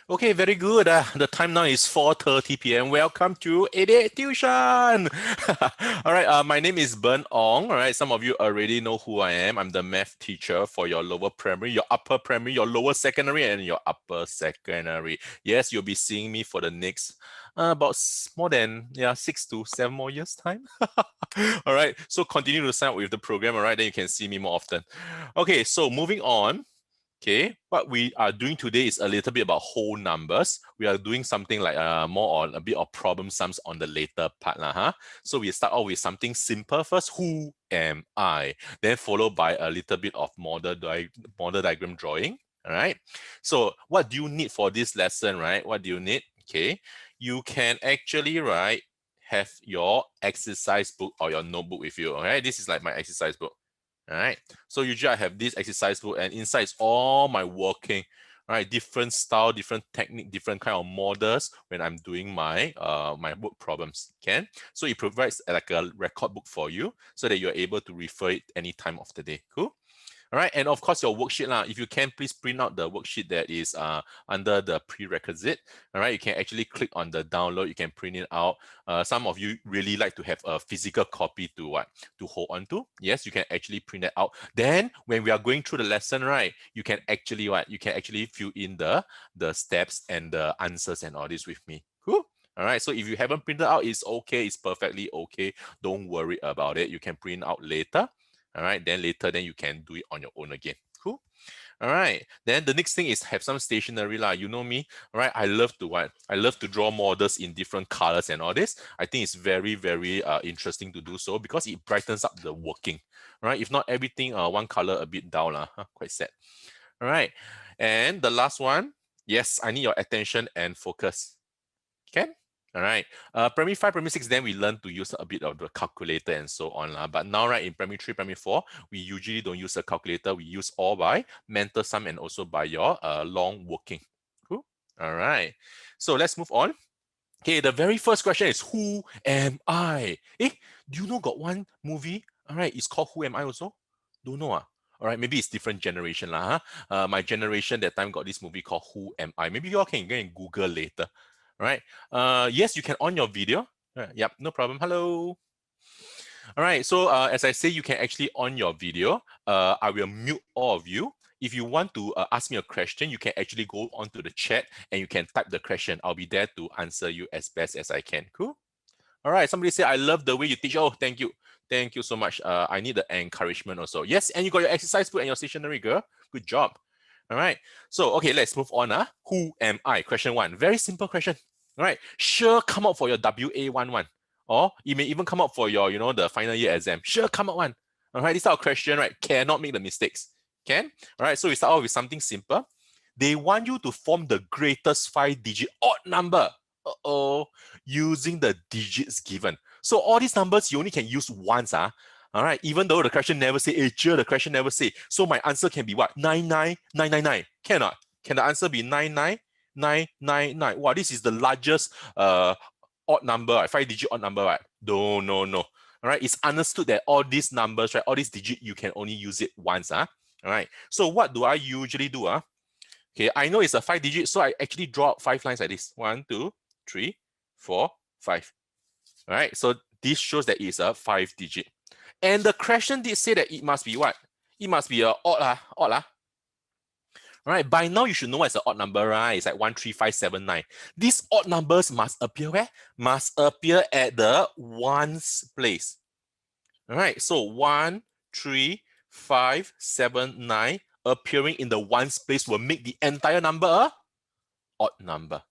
Okay, very good. The time now is 4:30 p.m. Welcome to 88 Tuition. All right, my name is Ben Ong. All right, some of you already know who I am. I'm the math teacher for your lower primary, your upper primary, your lower secondary, and your upper secondary. Yes, you'll be seeing me for the next about more than 6 to 7 more years time. All right, so continue to sign up with the program. All right, then you can see me more often. Okay, so moving on. Okay, what we are doing today is a little bit about whole numbers. We are doing something like more on a bit of problem sums on the later part. So we start off with something simple first. Who am I? Then followed by a little bit of model diagram drawing. All right. So what do you need for this lesson, right? What do you need? Okay, you can actually, right, have your exercise book or your notebook with you. All right, this is like my exercise book. All right, so usually I have this exercise book and inside is all my working, right? Different style, different technique, different kind of models when I'm doing my my work problems. Okay, so it provides like a record book for you so that you're able to refer it any time of the day. Cool. All right, and of course your worksheet lah. If you can, please print out the worksheet that is under the prerequisite. All right, you can actually click on the download. You can print it out. Some of you really like to have a physical copy to hold on to. Yes, you can actually print it out. Then when we are going through the lesson, right, you can actually fill in the steps and the answers and all this with me. Cool. All right, so if you haven't printed out, it's okay. It's perfectly okay. Don't worry about it. You can print out later. All right, then later, then you can do it on your own again. Cool. All right, then the next thing is have some stationery lah. You know me, all right? I love to what? I love to draw models in different colors and all this. I think it's very, very interesting to do so because it brightens up the working. All right, if not everything one color a bit down lah, quite sad. All right, and the last one, yes, I need your attention and focus. Okay. All right. Primary 5, primary 6, then we learn to use a bit of the calculator and so on. But now, right, in primary 3, primary 4, we usually don't use a calculator. We use all by mental sum and also by your long working. Cool. All right. So let's move on. Okay, the very first question is who am I? Do you know got one movie? All right, it's called Who Am I also? Don't know. All right, maybe it's different generation lah. My generation that time got this movie called Who Am I? Maybe you all can go and Google later. All right. Yes, you can on your video. Yep, no problem. Hello. All right. So as I say, you can actually on your video. I will mute all of you. If you want to ask me a question, you can actually go onto the chat and you can type the question. I'll be there to answer you as best as I can. Cool. All right. Somebody say, I love the way you teach. Oh, thank you. Thank you so much. I need the encouragement also. Yes, and you got your exercise book and your stationery, girl. Good job. All right. So, okay, let's move on. Who am I? Question 1. Very simple question. All right. Sure, come up for your WA11. Or it may even come up for your, the final year exam. Sure, come up one. All right. This type of question, right, cannot make the mistakes. Can? All right. So we start off with something simple. They want you to form the greatest 5-digit odd number. Using the digits given. So all these numbers you only can use once. All right, even though the question never say, the question never say. So my answer can be what? 99999. Cannot. Can the answer be 99999? Wow, this is the largest odd number, 5-digit odd number, right? No. All right, it's understood that all these numbers, right, all these digits, you can only use it once. All right, so what do I usually do? Okay, I know it's a 5-digit, so I actually draw out 5 lines like this. 1, 2, 3, 4, 5. All right, so this shows that it's a 5-digit. And the question did say that it must be what? It must be a odd. All right, by now you should know what's an odd number, right? It's like 13579. These odd numbers must appear where? Must appear at the ones place. All right, so 1, 3, 5, 7, 9 appearing in the ones place will make the entire number a odd number.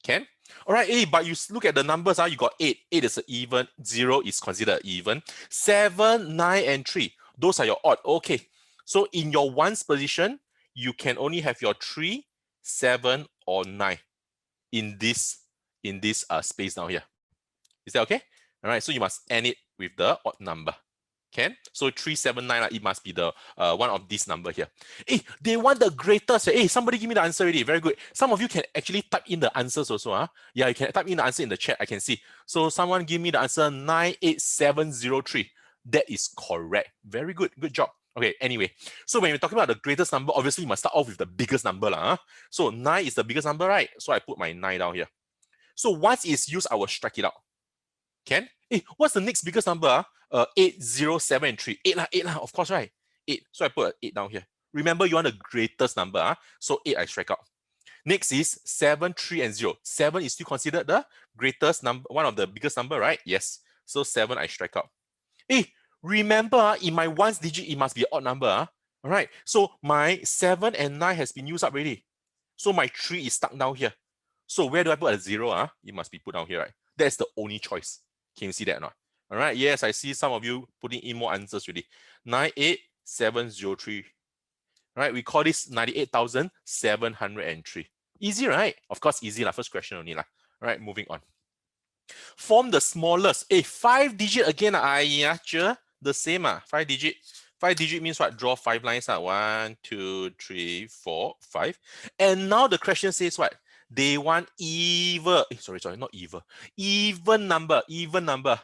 Can? All right, but you look at the numbers, you got 8. 8 is an even, 0 is considered even. 7, 9, and 3. Those are your odd. Okay. So in your ones position, you can only have your 3, 7, or 9 in this space down here. Is that okay? All right, so you must end it with the odd number. Can? So 379, it must be the one of this number here. They want the greatest. Somebody give me the answer already. Very good. Some of you can actually type in the answers also. Yeah, you can type in the answer in the chat. I can see. So someone give me the answer 98703. That is correct. Very good. Good job. Okay, anyway, so when we're talking about the greatest number, obviously you must start off with the biggest number. Huh? So 9 is the biggest number, right? So I put my 9 down here. So once it's used, I will strike it out. Can? Hey, what's the next biggest number? 8, 0, 7, and 3. 8 lah, 8 lah, of course, right? 8. So I put 8 down here. Remember, you want the greatest number. Huh? So 8 I strike out. Next is 7, 3, and 0. 7 is still considered the greatest number, one of the biggest number, right? Yes. So 7 I strike out. Hey, remember, in my ones digit, it must be an odd number. All right. So my 7 and 9 has been used up already. So my 3 is stuck down here. So where do I put a 0? It must be put down here, right? That's the only choice. Can you see that or not? All right. Yes, I see some of you putting in more answers already. 98703. All right. We call this 98,703. Easy, right? Of course, easy. First question only. All right. Moving on. Form the smallest. 5 digit again. The same. 5 digit. 5 digit means what? Draw 5 lines. 1, 2, 3, 4, 5. And now the question says what? They want even. Sorry, not even. Even number. Even number.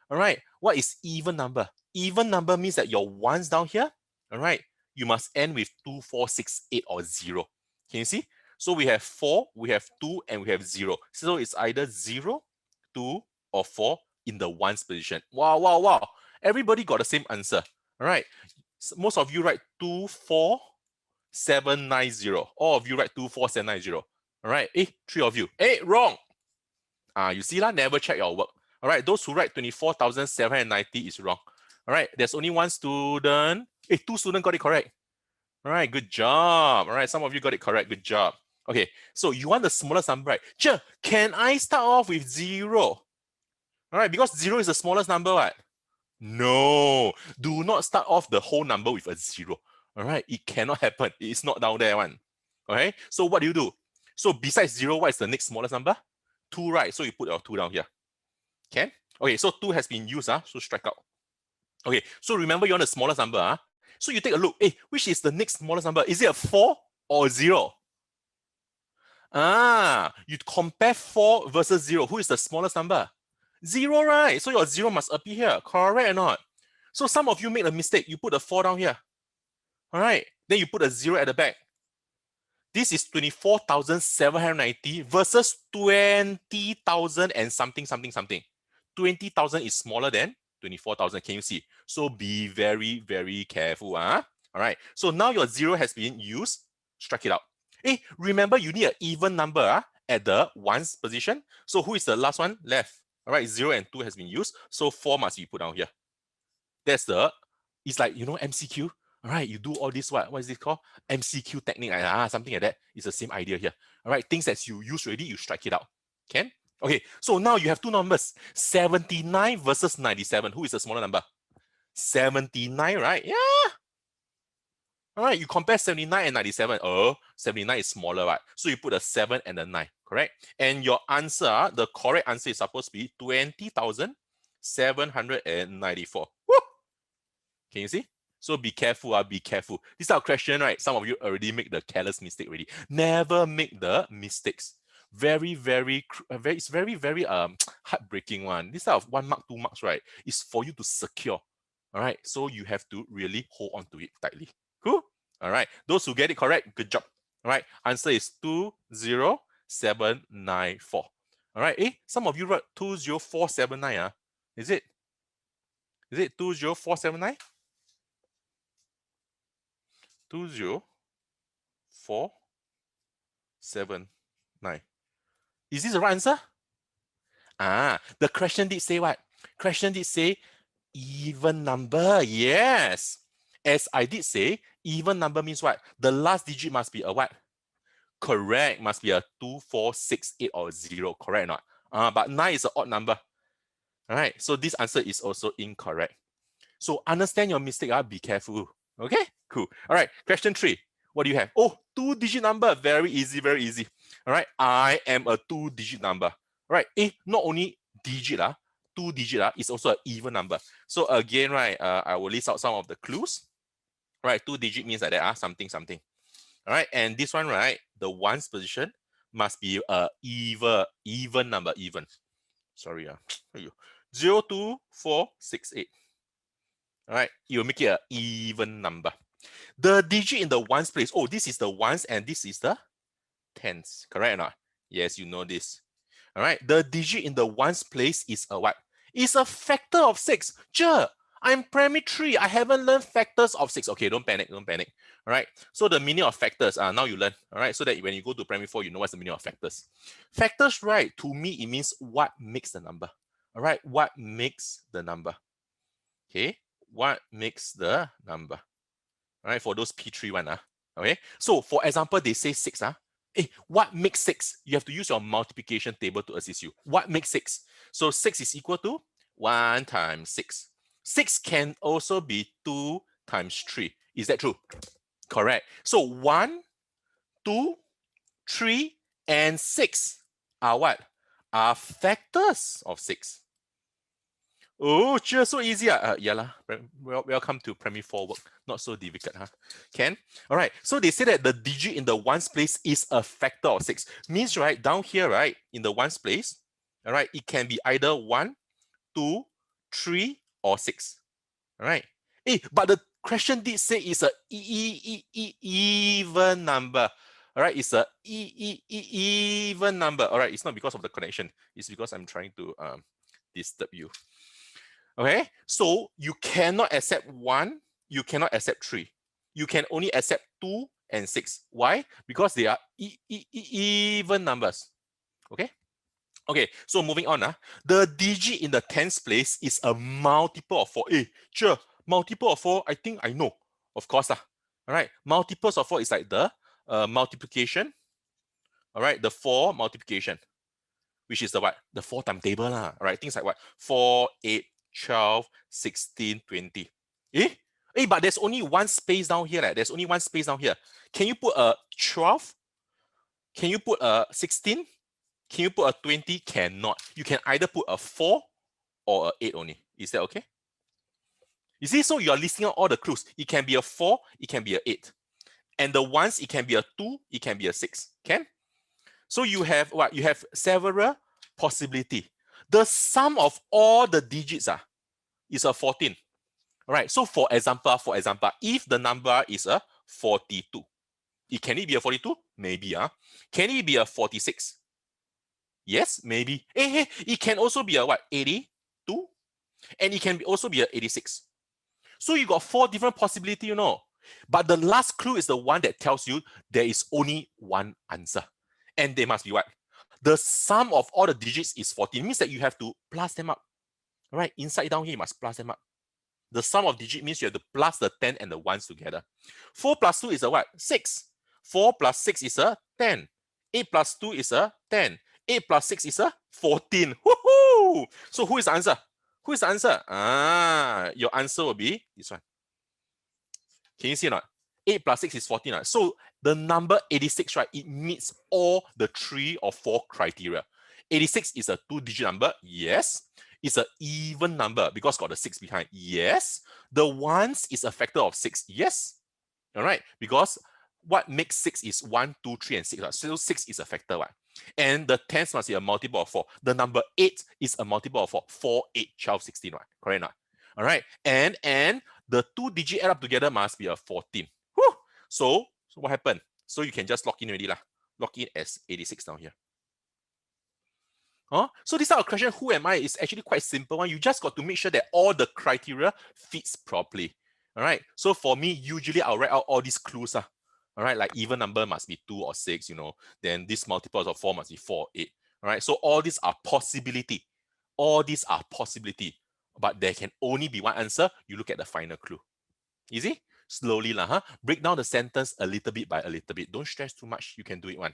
All right. What is even number? Even number means that your ones down here, all right, you must end with 2, 4, 6, 8, or 0. Can you see? So we have 4, we have 2, and we have 0. So it's either 0, 2, or 4 in the ones position. Wow, wow, wow. Everybody got the same answer. All right. So most of you write 24790. All of you write 24790. All right. 3 of you. Wrong. You see lah, never check your work. All right. Those who write 24,790 is wrong. All right. There's only one student. 2 students got it correct. All right. Good job. All right. Some of you got it correct. Good job. Okay. So you want the smallest number, right? Sure. Can I start off with 0? All right. Because 0 is the smallest number, right? No. Do not start off the whole number with a 0. All right. It cannot happen. It's not down there one. Okay. So what do? So besides 0, what is the next smallest number? 2, right? So you put your 2 down here. Can? Okay. So 2 has been used. So strike out. Okay. So remember you want the smallest number. So you take a look. Which is the next smallest number? Is it a 4 or a 0? You compare 4 versus 0. Who is the smallest number? 0, right? So your 0 must appear here. Correct or not? So some of you make a mistake. You put a 4 down here. All right. Then you put a 0 at the back. This is 24,790 versus 20,000 and something. 20,000 is smaller than 24,000. Can you see? So be very, very careful. All right. So now your 0 has been used. Strike it out. Remember you need an even number at the ones position. So who is the last one left? All right, 0 and 2 has been used. So 4 must be put down here. It's like, MCQ. All right, you do all this, what is it called? MCQ technique, something like that. It's the same idea here. All right, things that you use already, you strike it out. Can? Okay, so now you have two numbers, 79 versus 97. Who is the smaller number? 79, right? Yeah. All right, you compare 79 and 97. 79 is smaller, right? So you put a 7 and a 9, correct? And your answer, the correct answer is supposed to be 20,794. Woo! Can you see? So be careful, be careful. This is our question, right? Some of you already make the careless mistake already. Never make the mistakes. It's very heartbreaking one. This type of 1 mark, 2 marks, right? Is for you to secure. All right. So you have to really hold on to it tightly. Cool. All right. Those who get it correct, good job. All right. Answer is 20794. All right. Some of you wrote 20479. Is it 20479? 20479. Is this the right answer? The question did say what? Question did say even number. Yes. As I did say, even number means what? The last digit must be a what? Correct. Must be a 2, 4, 6, 8, or 0. Correct or not? But 9 is an odd number. All right. So this answer is also incorrect. So understand your mistake. Be careful. Okay? Cool. All right. Question 3. What do you have? 2-digit number. Very easy. Very easy. All right. I am a 2-digit number. All right. Not only digit, 2-digit is also an even number. So again, right, I will list out some of the clues. Right, 2-digit means like that, something. All right, and this one, right, the ones position must be a even number, even. Sorry, 0, 2, 4, 6, 8. All right, you will make it an even number. The digit in the ones place, oh, this is the ones and this is the tens, correct or not? Yes, you know this. All right, the digit in the ones place is a what? It's a factor of 6. Sure, I'm primary 3. I haven't learned factors of 6. Okay, don't panic, don't panic. All right, so the meaning of factors, now you learn. All right, so that when you go to primary 4, you know what's the meaning of factors. Factors, right, to me, it means what makes the number. All right, what makes the number? Okay, what makes the number? All right, for those P3 one, okay. So for example, they say 6, what makes 6? You have to use your multiplication table to assist you. What makes 6? So 6 is equal to 1 times 6. 6 can also be 2 times 3. Is that true? Correct. So 1, 2, 3, and 6 are what? Are factors of 6. Oh, just so easy. Yeah lah. Welcome to primary 4 work. Not so difficult, huh? Can? All right. So they say that the digit in the ones place is a factor of 6. Means, right, down here, right, in the ones place, all right, it can be either 1, 2, 3, or 6. All right. But the question did say it's a even number. All right, it's a even number. All right, it's not because of the connection. It's because I'm trying to disturb you. Okay, so you cannot accept 1, you cannot accept 3. You can only accept 2 and 6. Why? Because they are even numbers. Okay. Okay, so moving on. The digit in the tens place is a multiple of 4. Sure, multiple of 4, I think I know. Of course. All right, multiples of 4 is like the multiplication. All right, the 4 multiplication, which is the what? The 4 timetable. All right, things like what? 4, 8, 12, 16, 20. But there's only one space down here. There's only one space down here. Can you put a 12? Can you put a 16? Can you put a 20? Cannot. You can either put a 4 or a 8 only. Is that okay? You see, so you're listing out all the clues. It can be a 4, it can be a 8. And the ones, it can be a 2, it can be a 6. Can? So you have what? You have several possibility. The sum of all the digits is a 14. All right. So for example, if the number is a 42, can it be a 42? Maybe. Can it be a 46? Yes, maybe. It can also be a what? 82? And it can also be a 86. So you got 4 different possibilities, you know. But the last clue is the one that tells you there is only one answer. And they must be what? The sum of all the digits is 14. It means that you have to plus them up. All right, inside down here, you must plus them up. The sum of digit means you have to plus the 10 and the 1s together. 4 plus 2 is a what? 6. 4 plus 6 is a 10. 8 plus 2 is a 10. 8 plus 6 is a 14. Woohoo! So who is the answer? Who is the answer? Your answer will be this one. Can you see or not? 8 plus 6 is 14. So the number 86, right, it meets all the 3 or 4 criteria. 86 is a 2-digit number. Yes. It's an even number because got the 6 behind. Yes. The ones is a factor of 6. Yes. All right. Because what makes 6 is 1, 2, 3, and 6. So 6 is a factor. Right? And the tens must be a multiple of 4. The number 8 is a multiple of 4. 4, 8, 12, 16. Right? Correct not? All right. And the 2 digit add up together must be a 14. Whew. So what happened? So you can just log in already. Log in as 86 down here. So this type of question, who am I, is actually quite simple. You just got to make sure that all the criteria fits properly. All right. So for me, usually I'll write out all these clues. All right. Like even number must be 2 or 6, Then this multiples of 4 must be 4, 8. All right. So all these are possibility. All these are possibility. But there can only be one answer. You look at the final clue. Easy? Slowly. Break down the sentence a little bit by a little bit. Don't stress too much. You can do it one.